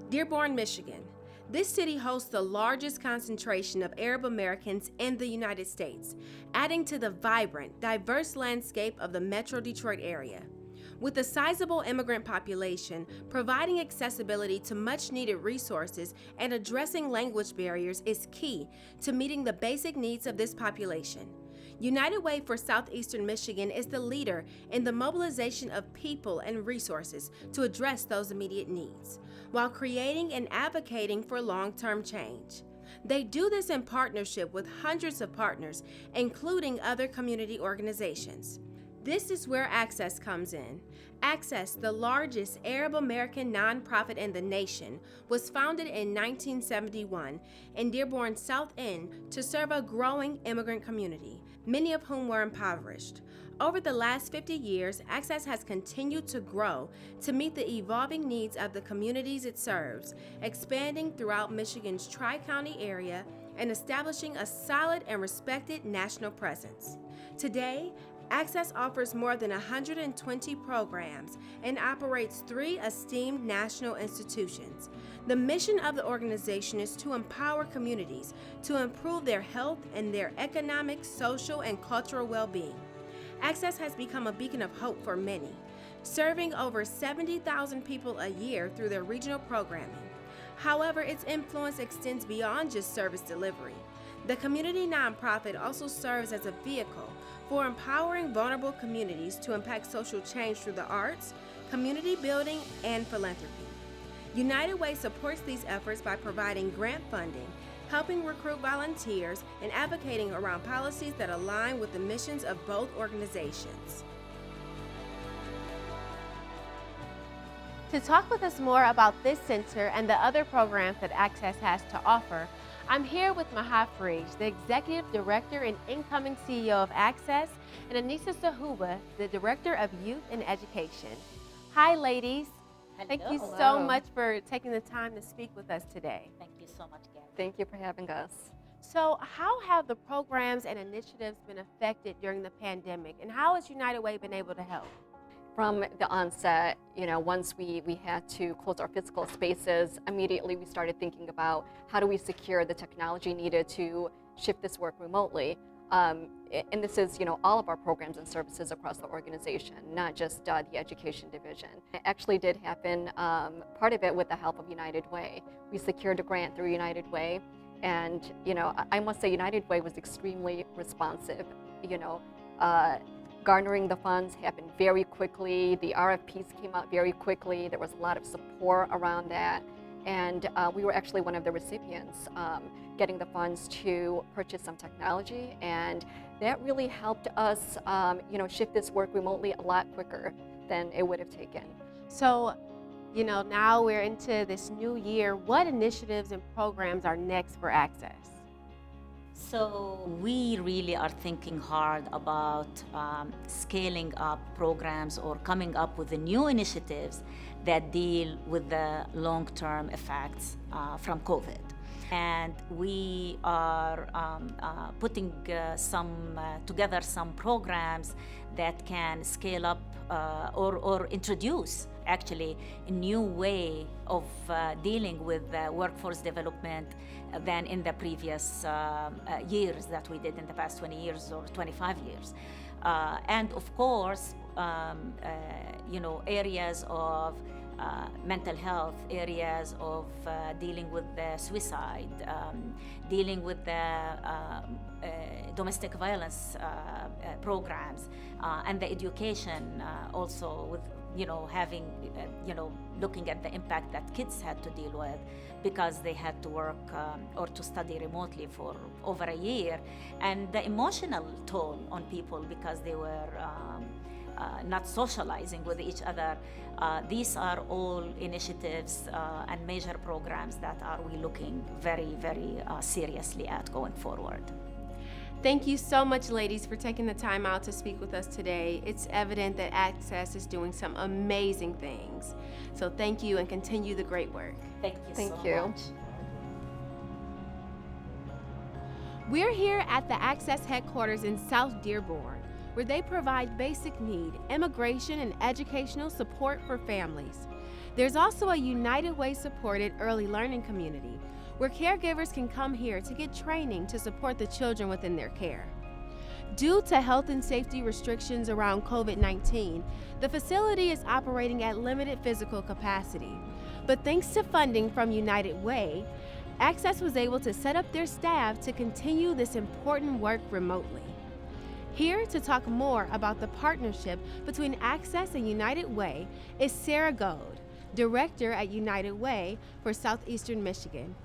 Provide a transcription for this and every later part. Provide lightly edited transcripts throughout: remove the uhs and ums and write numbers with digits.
Dearborn, Michigan. This city hosts the largest concentration of Arab Americans in the United States, adding to the vibrant, diverse landscape of the Metro Detroit area. With a sizable immigrant population, providing accessibility to much-needed resources and addressing language barriers is key to meeting the basic needs of this population. United Way for Southeastern Michigan is the leader in the mobilization of people and resources to address those immediate needs, while creating and advocating for long-term change. They do this in partnership with hundreds of partners, including other community organizations. This is where Access comes in. Access, the largest Arab American nonprofit in the nation, was founded in 1971 in Dearborn's South End to serve a growing immigrant community, many of whom were impoverished. Over the last 50 years, Access has continued to grow to meet the evolving needs of the communities it serves, expanding throughout Michigan's Tri-County area and establishing a solid and respected national presence. Today, Access offers more than 120 programs and operates 3 esteemed national institutions. The mission of the organization is to empower communities to improve their health and their economic, social, and cultural well-being. Access has become a beacon of hope for many, serving over 70,000 people a year through their regional programming. However, its influence extends beyond just service delivery. The community nonprofit also serves as a vehicle for empowering vulnerable communities to impact social change through the arts, community building, and philanthropy. United Way supports these efforts by providing grant funding, helping recruit volunteers, and advocating around policies that align with the missions of both organizations. To talk with us more about this center and the other programs that Access has to offer, I'm here with Maha Frij, the Executive Director and incoming CEO of Access, and Anissa Sahuba, the Director of Youth and Education. Hi, ladies. Hello. Thank you so much for taking the time to speak with us today. Thank you so much, Gary. Thank you for having us. So, how have the programs and initiatives been affected during the pandemic, and how has United Way been able to help? From the onset, once we had to close our physical spaces, immediately we started thinking about how do we secure the technology needed to shift this work remotely. And this is, all of our programs and services across the organization, not just the education division. It actually did happen, part of it with the help of United Way. We secured a grant through United Way, and I must say United Way was extremely responsive. Garnering the funds happened very quickly. The RFPs came out very quickly. There was a lot of support around that. And we were actually one of the recipients getting the funds to purchase some technology. And that really helped us shift this work remotely a lot quicker than it would have taken. So, now we're into this new year. What initiatives and programs are next for Access? So we really are thinking hard about scaling up programs or coming up with the new initiatives that deal with the long-term effects from COVID. And we are putting together some programs that can scale up or introduce actually a new way of dealing with workforce development than in the previous years that we did in the past 20 years or 25 years. And of course, areas of mental health, areas of dealing with suicide, dealing with the domestic violence programs, and the education also with having, looking at the impact that kids had to deal with because they had to work or to study remotely for over a year, and the emotional toll on people because they were not socializing with each other. These are all initiatives and major programs that are we looking very, very seriously at going forward. Thank you so much, ladies, for taking the time out to speak with us today. It's evident that Access is doing some amazing things. So thank you and continue the great work. Thank you so much. We're here at the Access headquarters in South Dearborn, where they provide basic need, immigration, and educational support for families. There's also a United Way supported early learning community, where caregivers can come here to get training to support the children within their care. Due to health and safety restrictions around COVID-19, the facility is operating at limited physical capacity. But thanks to funding from United Way, Access was able to set up their staff to continue this important work remotely. Here to talk more about the partnership between Access and United Way is Sarah Gold, Director at United Way for Southeastern Michigan.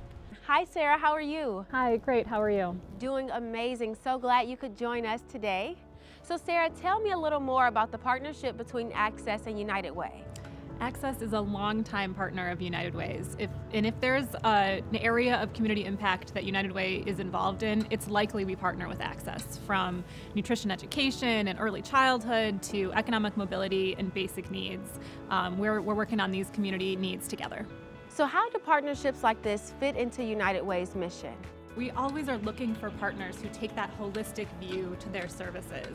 Hi Sarah, how are you? Hi, great, how are you? Doing amazing. So glad you could join us today. So Sarah, tell me a little more about the partnership between Access and United Way. Access is a longtime partner of United Way's. If there's an area of community impact that United Way is involved in, it's likely we partner with Access, from nutrition education and early childhood to economic mobility and basic needs. We're working on these community needs together. So how do partnerships like this fit into United Way's mission? We always are looking for partners who take that holistic view to their services.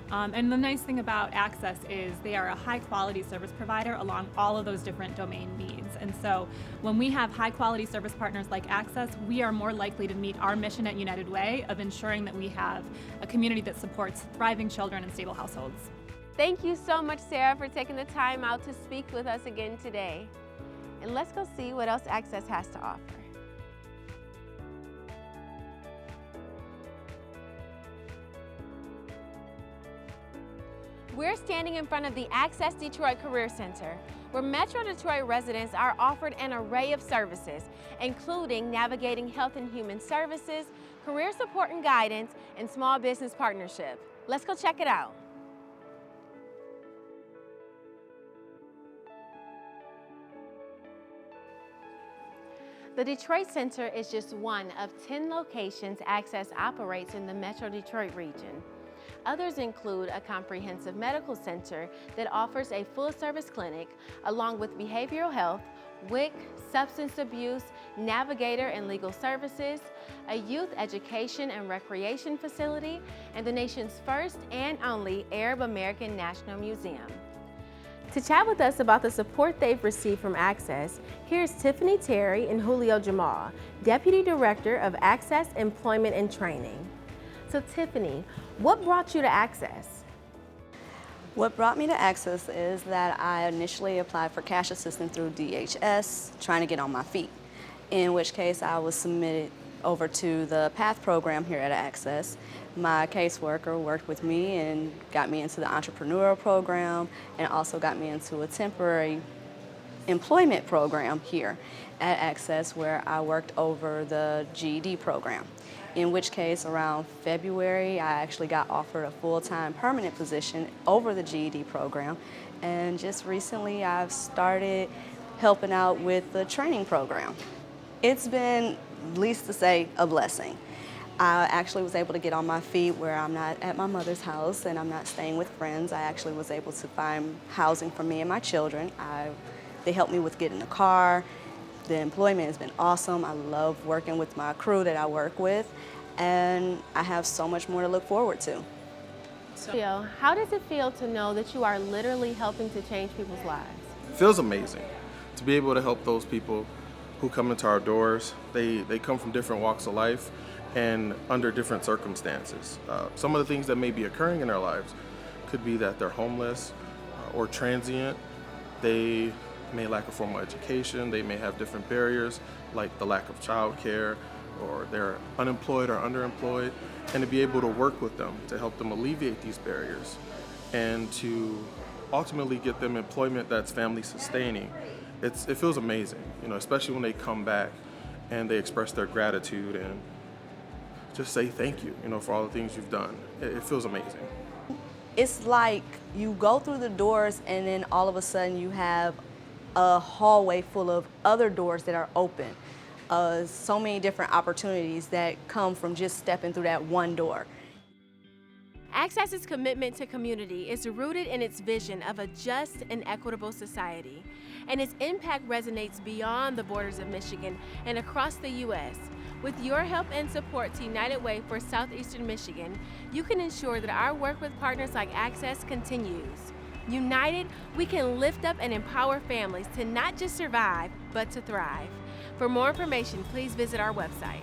And the nice thing about Access is they are a high quality service provider along all of those different domain needs. And so when we have high quality service partners like Access, we are more likely to meet our mission at United Way of ensuring that we have a community that supports thriving children and stable households. Thank you so much, Sarah, for taking the time out to speak with us again today. And let's go see what else Access has to offer. We're standing in front of the Access Detroit Career Center, where Metro Detroit residents are offered an array of services, including navigating health and human services, career support and guidance, and small business partnership. Let's go check it out. The Detroit Center is just one of 10 locations Access operates in the Metro Detroit region. Others include a comprehensive medical center that offers a full-service clinic, along with behavioral health, WIC, substance abuse, navigator and legal services, a youth education and recreation facility, and the nation's first and only Arab American National Museum. To chat with us about the support they've received from Access, here's Tiffany Terry and Julio Jamal, Deputy Director of Access Employment and Training. So Tiffany, what brought you to Access? What brought me to Access is that I initially applied for cash assistant through DHS, trying to get on my feet, in which case I was submitted over to the PATH program here at Access. My caseworker worked with me and got me into the entrepreneurial program and also got me into a temporary employment program here at Access, where I worked over the GED program. In which case, around February, I actually got offered a full-time permanent position over the GED program. And just recently, I've started helping out with the training program. It's been, least to say, a blessing. I actually was able to get on my feet where I'm not at my mother's house and I'm not staying with friends. I actually was able to find housing for me and my children. They helped me with getting a car. The employment has been awesome. I love working with my crew that I work with, and I have so much more to look forward to. So, how does it feel to know that you are literally helping to change people's lives? It feels amazing to be able to help those people who come into our doors. They come from different walks of life and under different circumstances. Some of the things that may be occurring in their lives could be that they're homeless or transient. They may lack a formal education. They may have different barriers like the lack of childcare, or they're unemployed or underemployed, and to be able to work with them to help them alleviate these barriers and to ultimately get them employment that's family sustaining. It feels amazing, especially when they come back and they express their gratitude and just say thank you, for all the things you've done. It feels amazing. It's like you go through the doors and then all of a sudden you have a hallway full of other doors that are open. So many different opportunities that come from just stepping through that one door. Access's commitment to community is rooted in its vision of a just and equitable society, and its impact resonates beyond the borders of Michigan and across the U.S., With your help and support to United Way for Southeastern Michigan, you can ensure that our work with partners like Access continues. United, we can lift up and empower families to not just survive, but to thrive. For more information, please visit our website.